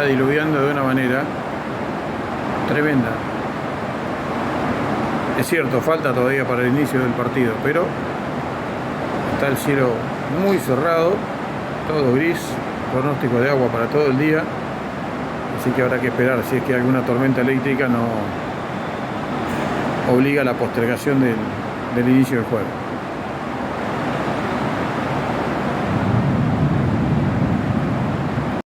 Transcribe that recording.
está diluviando de una manera tremenda. Es cierto, falta todavía para el inicio del partido, pero está el cielo muy cerrado, todo gris, pronóstico de agua para todo el día, así que habrá que esperar si es que alguna tormenta eléctrica no obliga a la postergación del inicio del juego.